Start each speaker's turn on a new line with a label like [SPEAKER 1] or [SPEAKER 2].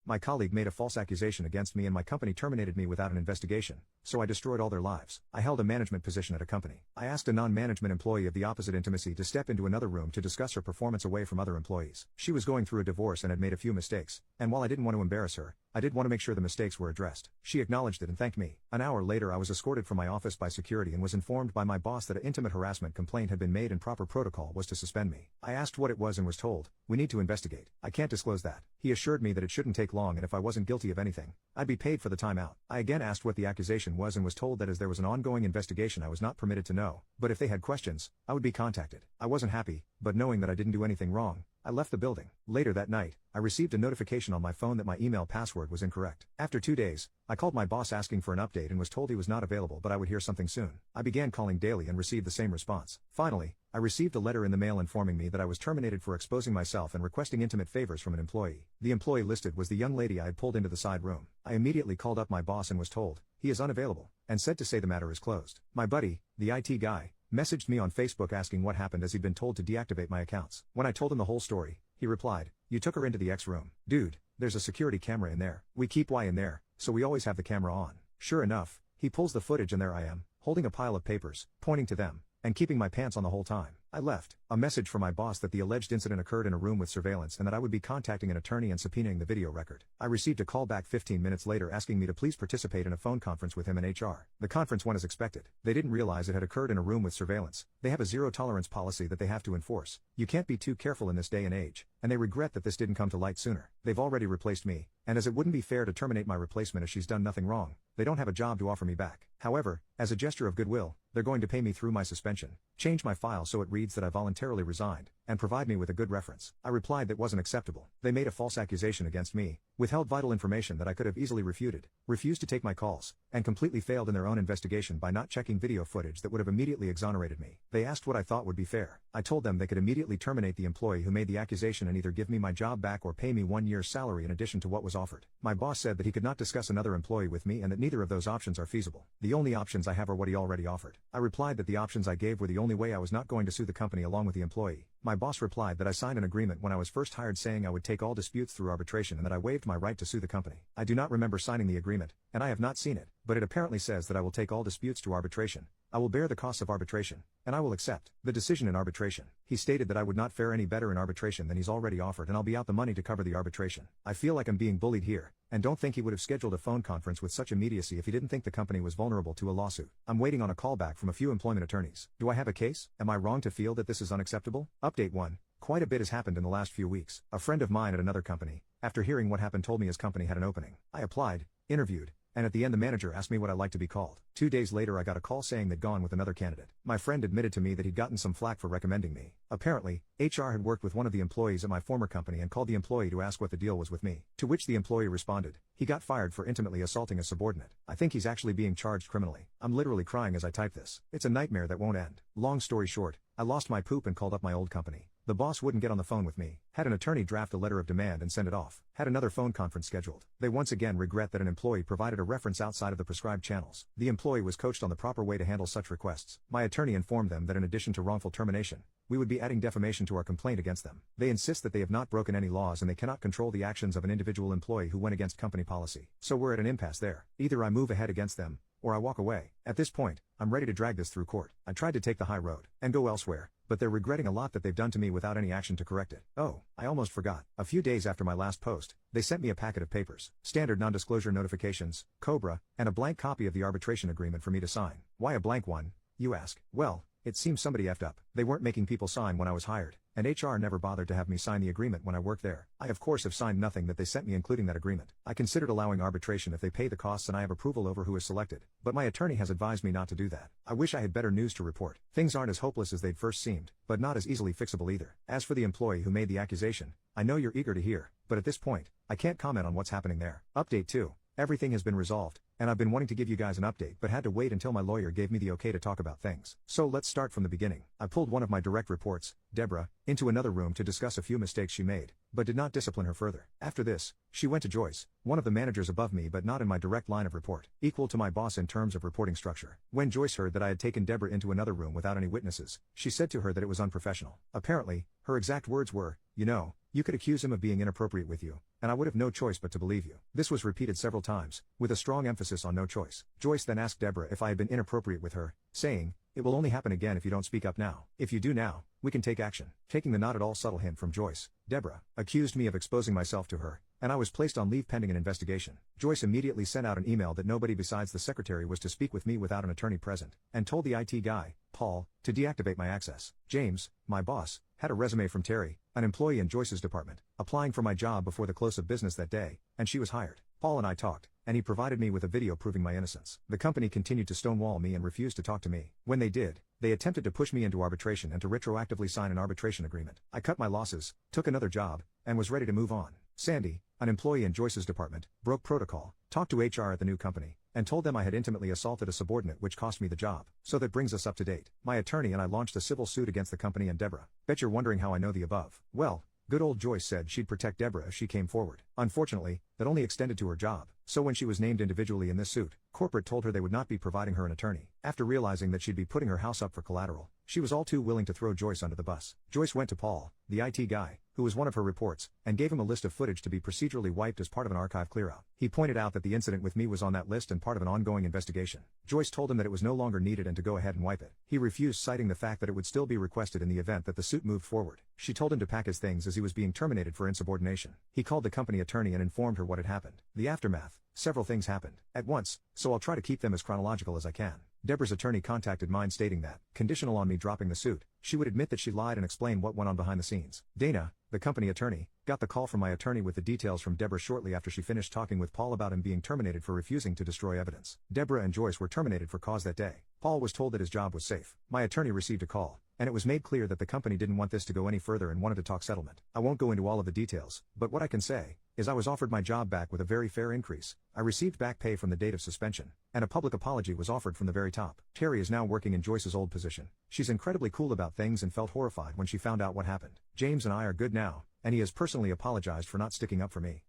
[SPEAKER 1] My colleague made a false accusation against me and my company terminated me without an investigation, so I destroyed all their lives. I held a management position at a company. I asked a non-management employee of the opposite intimacy to step into another room to discuss her performance away from other employees. She was going through a divorce and had made a few mistakes, and while I didn't want to embarrass her, I did want to make sure the mistakes were addressed. She acknowledged it and thanked me. An hour later I was escorted from my office by security and was informed by my boss that an intimate harassment complaint had been made and proper protocol was to suspend me. I asked what it was and was told, "We need to investigate. I can't disclose that." He assured me that it shouldn't take long and if I wasn't guilty of anything, I'd be paid for the time out. I again asked what the accusation was and was told that as there was an ongoing investigation I was not permitted to know, but if they had questions, I would be contacted. I wasn't happy, but knowing that I didn't do anything wrong, I left the building. Later that night, I received a notification on my phone that my email password was incorrect. After 2 days, I called my boss asking for an update and was told he was not available but I would hear something soon. I began calling daily and received the same response. Finally, I received a letter in the mail informing me that I was terminated for exposing myself and requesting intimate favors from an employee. The employee listed was the young lady I had pulled into the side room. I immediately called up my boss and was told, he is unavailable, and said to say the matter is closed. My buddy, the IT guy, messaged me on Facebook asking what happened as he'd been told to deactivate my accounts. When I told him the whole story, he replied, "You took her into the X room. Dude, there's a security camera in there. We keep Y in there, so we always have the camera on." Sure enough, he pulls the footage and there I am, holding a pile of papers, pointing to them, and keeping my pants on the whole time. I left a message from my boss that the alleged incident occurred in a room with surveillance and that I would be contacting an attorney and subpoenaing the video record. I received a call back 15 minutes later asking me to please participate in a phone conference with him and HR. The conference went as expected. They didn't realize it had occurred in a room with surveillance. They have a zero tolerance policy that they have to enforce. You can't be too careful in this day and age, and they regret that this didn't come to light sooner. They've already replaced me, and as it wouldn't be fair to terminate my replacement as she's done nothing wrong, they don't have a job to offer me back. However, as a gesture of goodwill, they're going to pay me through my suspension, change my file so it reads that I voluntarily resigned, and provide me with a good reference. I replied that wasn't acceptable. They made a false accusation against me, withheld vital information that I could have easily refuted, refused to take my calls, and completely failed in their own investigation by not checking video footage that would have immediately exonerated me. They asked what I thought would be fair. I told them they could immediately terminate the employee who made the accusation and either give me my job back or pay me 1 year's salary in addition to what was offered. My boss said that he could not discuss another employee with me and that neither of those options are feasible. The only options I have are what he already offered. I replied that the options I gave were the only way I was not going to sue the company along with the employee. My boss replied that I signed an agreement when I was first hired saying I would take all disputes through arbitration and that I waived my right to sue the company. I do not remember signing the agreement, and I have not seen it, but it apparently says that I will take all disputes to arbitration. I will bear the costs of arbitration, and I will accept the decision in arbitration. He stated that I would not fare any better in arbitration than he's already offered and I'll be out the money to cover the arbitration. I feel like I'm being bullied here, and don't think he would have scheduled a phone conference with such immediacy if he didn't think the company was vulnerable to a lawsuit. I'm waiting on a callback from a few employment attorneys. Do I have a case? Am I wrong to feel that this is unacceptable? Update 1. Quite a bit has happened in the last few weeks. A friend of mine at another company, after hearing what happened, told me his company had an opening. I applied, interviewed, and at the end the manager asked me what I'd like to be called. 2 days later I got a call saying they'd gone with another candidate. My friend admitted to me that he'd gotten some flack for recommending me. Apparently, HR had worked with one of the employees at my former company and called the employee to ask what the deal was with me. To which the employee responded, he got fired for intimately assaulting a subordinate. I think he's actually being charged criminally. I'm literally crying as I type this. It's a nightmare that won't end. Long story short, I lost my poop and called up my old company. The boss wouldn't get on the phone with me, had an attorney draft a letter of demand and send it off, had another phone conference scheduled. They once again regret that an employee provided a reference outside of the prescribed channels. The employee was coached on the proper way to handle such requests. My attorney informed them that in addition to wrongful termination, we would be adding defamation to our complaint against them. They insist that they have not broken any laws and they cannot control the actions of an individual employee who went against company policy. So we're at an impasse there. Either I move ahead against them, or I walk away. At this point, I'm ready to drag this through court. I tried to take the high road and go elsewhere, but they're regretting a lot that they've done to me without any action to correct it. Oh, I almost forgot. A few days after my last post, they sent me a packet of papers, standard non-disclosure notifications, COBRA, and a blank copy of the arbitration agreement for me to sign. Why a blank one, you ask? Well, it seems somebody effed up. They weren't making people sign when I was hired, and HR never bothered to have me sign the agreement when I worked there. I of course have signed nothing that they sent me including that agreement. I considered allowing arbitration if they pay the costs and I have approval over who is selected, but my attorney has advised me not to do that. I wish I had better news to report. Things aren't as hopeless as they'd first seemed, but not as easily fixable either. As for the employee who made the accusation, I know you're eager to hear, but at this point, I can't comment on what's happening there. Update 2. Everything has been resolved, and I've been wanting to give you guys an update but had to wait until my lawyer gave me the okay to talk about things. So let's start from the beginning. I pulled one of my direct reports, Deborah, into another room to discuss a few mistakes she made, but did not discipline her further. After this, she went to Joyce, one of the managers above me but not in my direct line of report, equal to my boss in terms of reporting structure. When Joyce heard that I had taken Deborah into another room without any witnesses, she said to her that it was unprofessional. Apparently, her exact words were, "You know, you could accuse him of being inappropriate with you, and I would have no choice but to believe you. This was repeated several times, with a strong emphasis on no choice. Joyce then asked Deborah if I had been inappropriate with her, saying, "It will only happen again if you don't speak up now. If you do now, we can take action." Taking the not at all subtle hint from Joyce, Deborah accused me of exposing myself to her, and I was placed on leave pending an investigation. Joyce immediately sent out an email that nobody besides the secretary was to speak with me without an attorney present, and told the IT guy, Paul, to deactivate my access. James, my boss, had a resume from Terry, an employee in Joyce's department, applying for my job before the close of business that day, and she was hired. Paul and I talked, and he provided me with a video proving my innocence. The company continued to stonewall me and refused to talk to me. When they did, they attempted to push me into arbitration and to retroactively sign an arbitration agreement. I cut my losses, took another job, and was ready to move on. Sandy, an employee in Joyce's department, broke protocol, talked to HR at the new company, and told them I had intimately assaulted a subordinate, which cost me the job. So that brings us up to date. My attorney and I launched a civil suit against the company and Deborah. Bet you're wondering how I know the above. Well, good old Joyce said she'd protect Deborah if she came forward. Unfortunately, that only extended to her job. So when she was named individually in this suit, corporate told her they would not be providing her an attorney. After realizing that she'd be putting her house up for collateral, she was all too willing to throw Joyce under the bus. Joyce went to Paul, the IT guy, who was one of her reports, and gave him a list of footage to be procedurally wiped as part of an archive clearout. He pointed out that the incident with me was on that list and part of an ongoing investigation. Joyce told him that it was no longer needed and to go ahead and wipe it. He refused, citing the fact that it would still be requested in the event that the suit moved forward. She told him to pack his things as he was being terminated for insubordination. He called the company attorney and informed her what had happened. The aftermath. Several things happened at once, so I'll try to keep them as chronological as I can. Deborah's attorney contacted mine stating that, conditional on me dropping the suit, she would admit that she lied and explain what went on behind the scenes. Dana, the company attorney, got the call from my attorney with the details from Deborah shortly after she finished talking with Paul about him being terminated for refusing to destroy evidence. Deborah and Joyce were terminated for cause that day. Paul was told that his job was safe. My attorney received a call, and it was made clear that the company didn't want this to go any further and wanted to talk settlement. I won't go into all of the details, but what I can say is I was offered my job back with a very fair increase. I received back pay from the date of suspension, and a public apology was offered from the very top. Terry is now working in Joyce's old position. She's incredibly cool about things and felt horrified when she found out what happened. James and I are good now, and he has personally apologized for not sticking up for me.